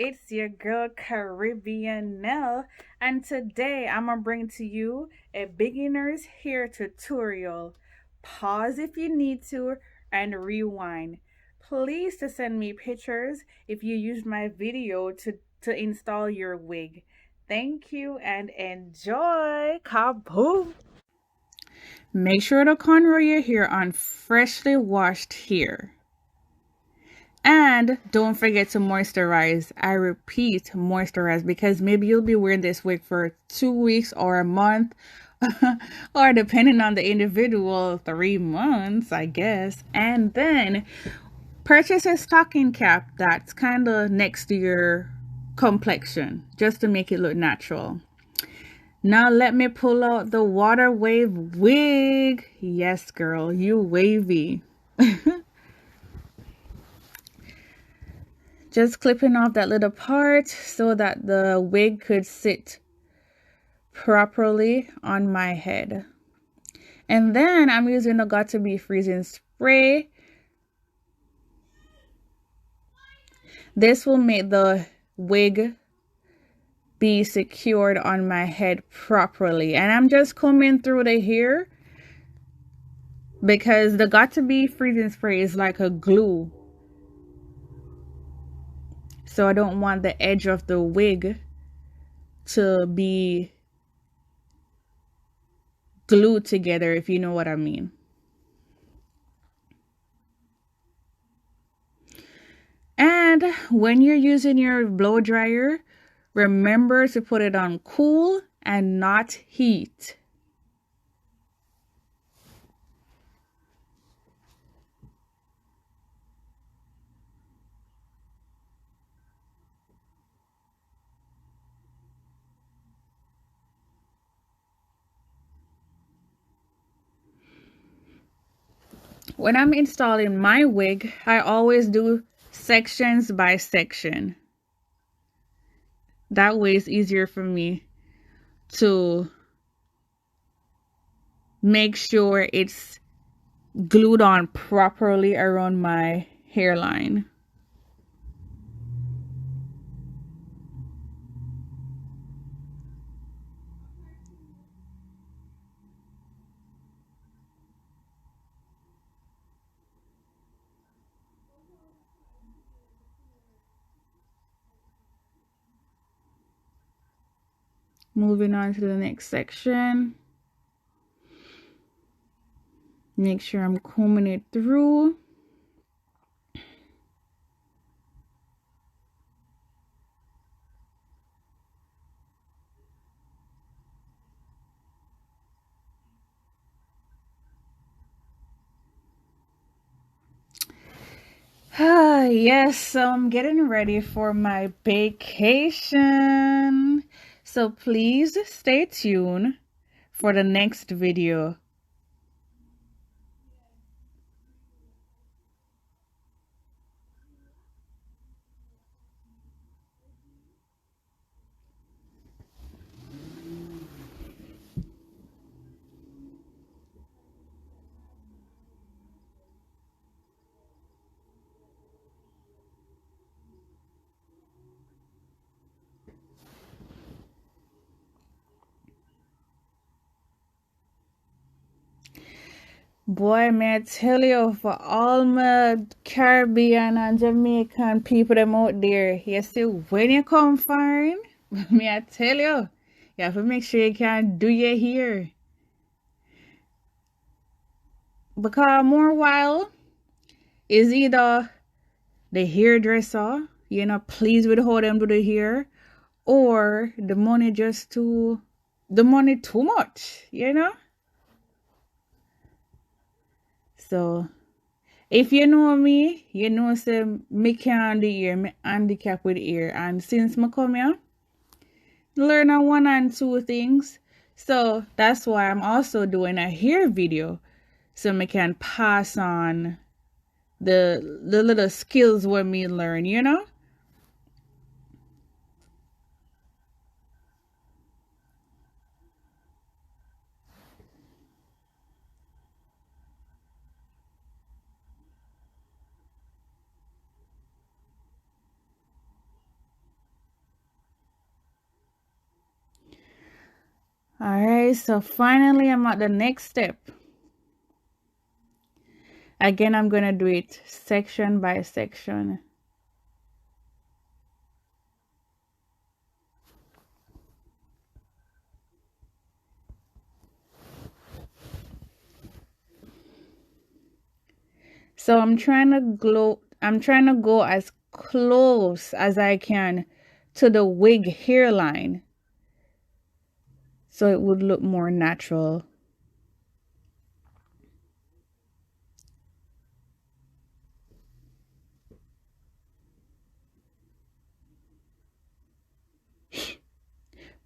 It's your girl Caribbean Nell, and today I'm gonna bring to you a beginner's hair tutorial. Pause if you need to and rewind. Please to send me pictures if you used my video to install your wig. Thank you and enjoy. Kaboom! Make sure to cornrow your hair on freshly washed hair. And don't forget to moisturize. I repeat, moisturize because maybe you'll be wearing this wig for 2 weeks or a month, or depending on the individual, 3 months, I guess. And then purchase a stocking cap that's kind of next to your complexion just to make it look natural. Now let me pull out the water wave wig. Yes, girl, you wavy. Just clipping off that little part so that the wig could sit properly on my head. And then I'm using the Got to Be Freezing spray. This will make the wig be secured on my head properly. And I'm just combing through the hair because the Got to Be Freezing spray is like a glue. So I don't want the edge of the wig to be glued together, if you know what I mean. And when you're using your blow dryer, remember to put it on cool and not heat. When I'm installing my wig, I always do sections by section. That way it's easier for me to make sure it's glued on properly around my hairline. Moving on to the next section. Make sure I'm combing it through. Yes, so I'm getting ready for my vacation. So please stay tuned for the next video. Boy, may I tell you, for all my Caribbean and Jamaican people them out there, you see, when you come foreign, may I tell you, you have to make sure you can do your hair. Because more while is either the hairdresser, you're not pleased with how them do the hair, or the money too much, you know? So if you know me, you know say me can do ear, me handicap with ear. And since me come here, learn a one and two things. So that's why I'm also doing a hair video. So me can pass on the little skills where me learn, you know? Alright, so finally I'm at the next step. Again, I'm gonna do it section by section. So I'm trying to go as close as I can to the wig hairline so it would look more natural.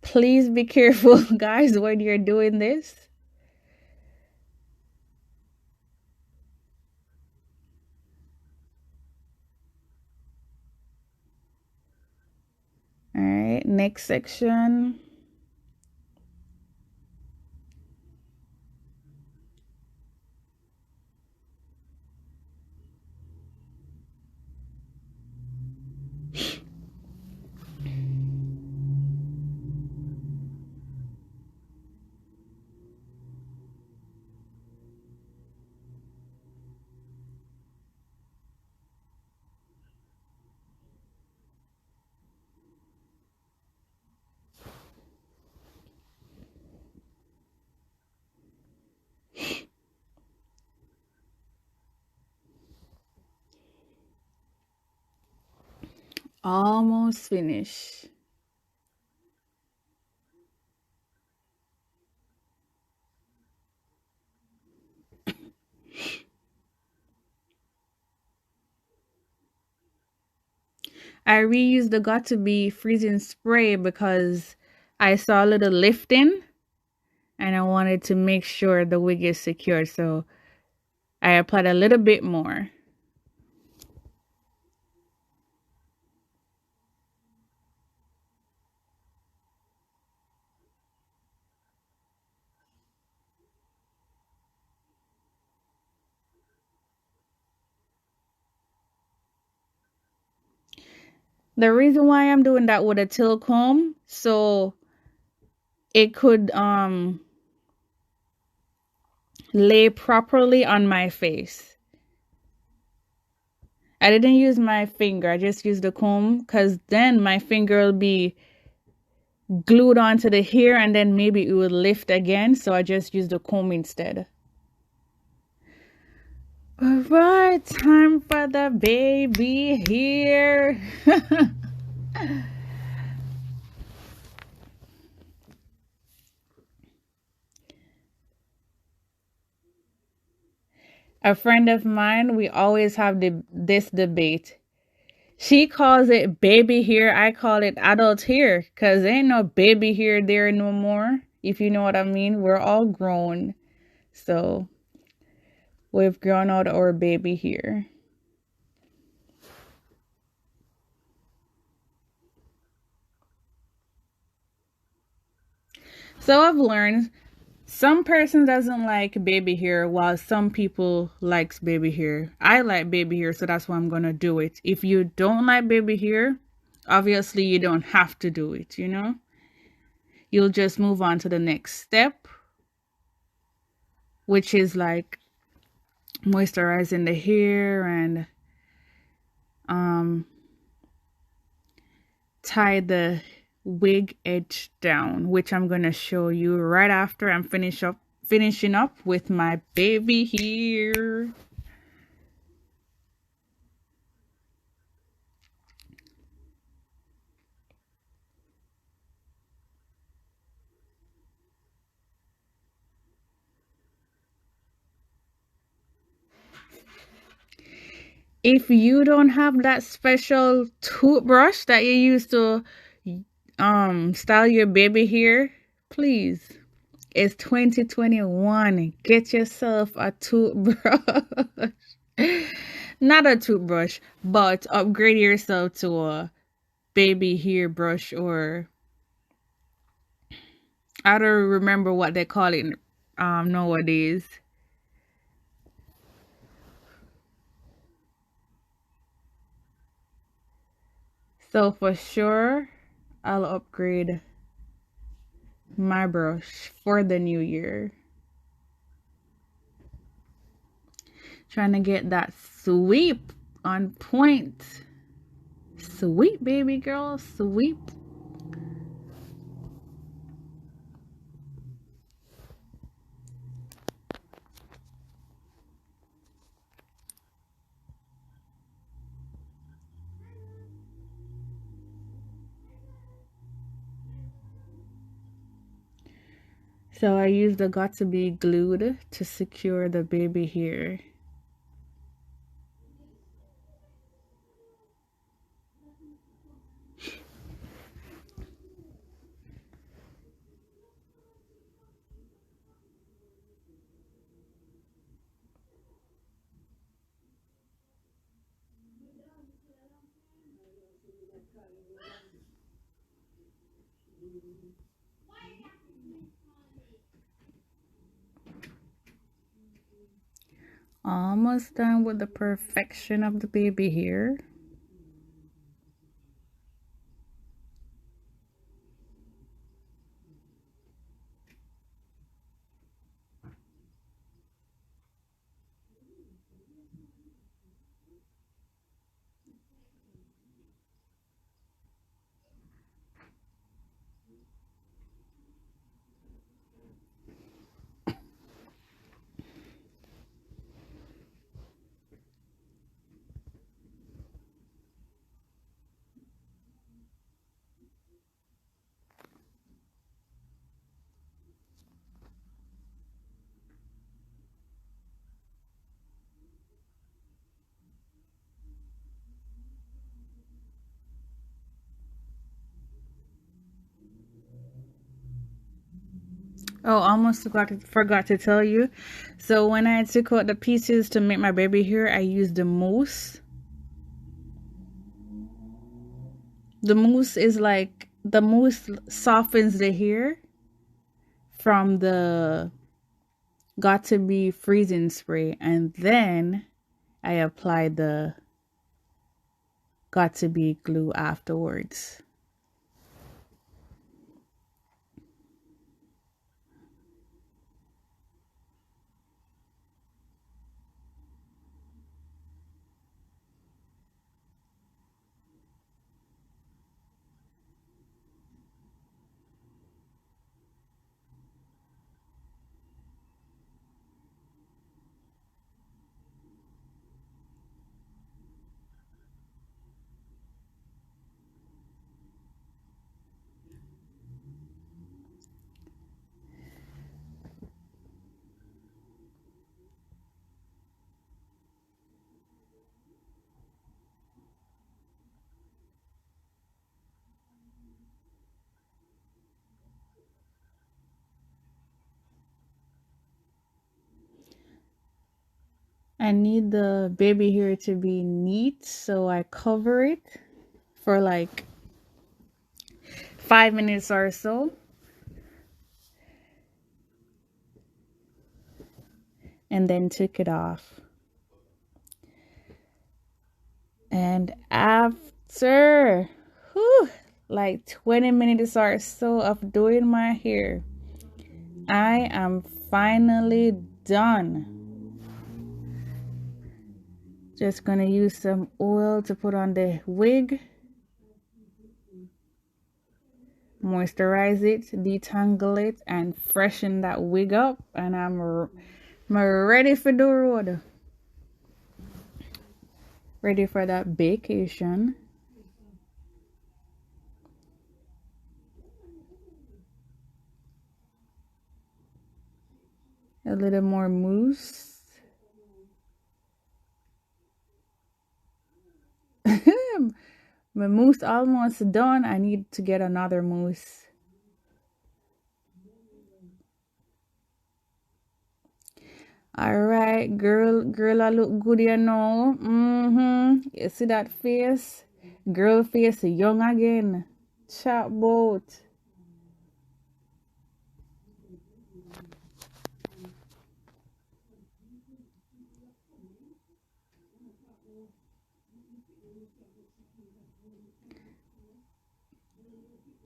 Please be careful, guys, when you're doing this. All right, next section. Almost finished. I reused the Got to Be freezing spray because I saw a little lifting and I wanted to make sure the wig is secure. So I applied a little bit more. The reason why I'm doing that with a tail comb, so it could lay properly on my face. I didn't use my finger, I just used the comb because then my finger will be glued onto the hair and then maybe it will lift again. So I just used the comb instead. All right, time for the baby hair. A friend of mine, we always have this debate. She calls it baby hair. I call it adult hair because ain't no baby hair there no more. If you know what I mean, we're all grown. So we've grown out our baby hair. So I've learned some person doesn't like baby hair while some people likes baby hair. I like baby hair, so that's why I'm gonna do it. If you don't like baby hair, obviously you don't have to do it, you know? You'll just move on to the next step, which is like moisturizing the hair and um tie the wig edge down, which I'm gonna show you right after I'm finishing up with my baby hair. If you don't have that special toothbrush that you use to style your baby hair, please, it's 2021. Get yourself a toothbrush. Not a toothbrush, but upgrade yourself to a baby hair brush, or I don't remember what they call it nowadays. So for sure I'll upgrade my brush for the new year. Trying to get that sweep on point. Sweep, baby girl, sweep. So I use the got to be glued to secure the baby hair. Almost done with the perfection of the baby hair. Oh, almost forgot to tell you. So when I took out the pieces to make my baby hair, I used the mousse. The mousse is like the mousse softens the hair from the got to be freezing spray, and then I apply the got to be glue afterwards. I need the baby hair to be neat, so I cover it for like 5 minutes or so, and then took it off. And after like 20 minutes or so of doing my hair, I am finally done. Just gonna use some oil to put on the wig, moisturize it, detangle it, and freshen that wig up. And I'm ready for the road. Ready for that vacation. A little more mousse. My mousse almost done. I need to get another mousse. All right, girl, I look good, you know. You see that face? Girl face, young again. Chat boat.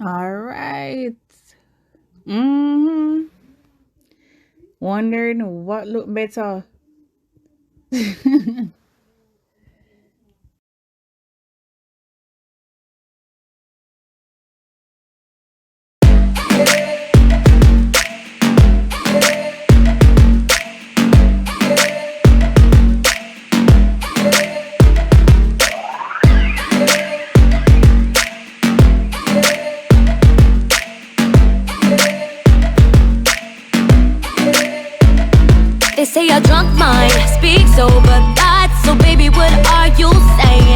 All right. Mm-hmm. Wondering what looked better. They say a drunk mind speaks sober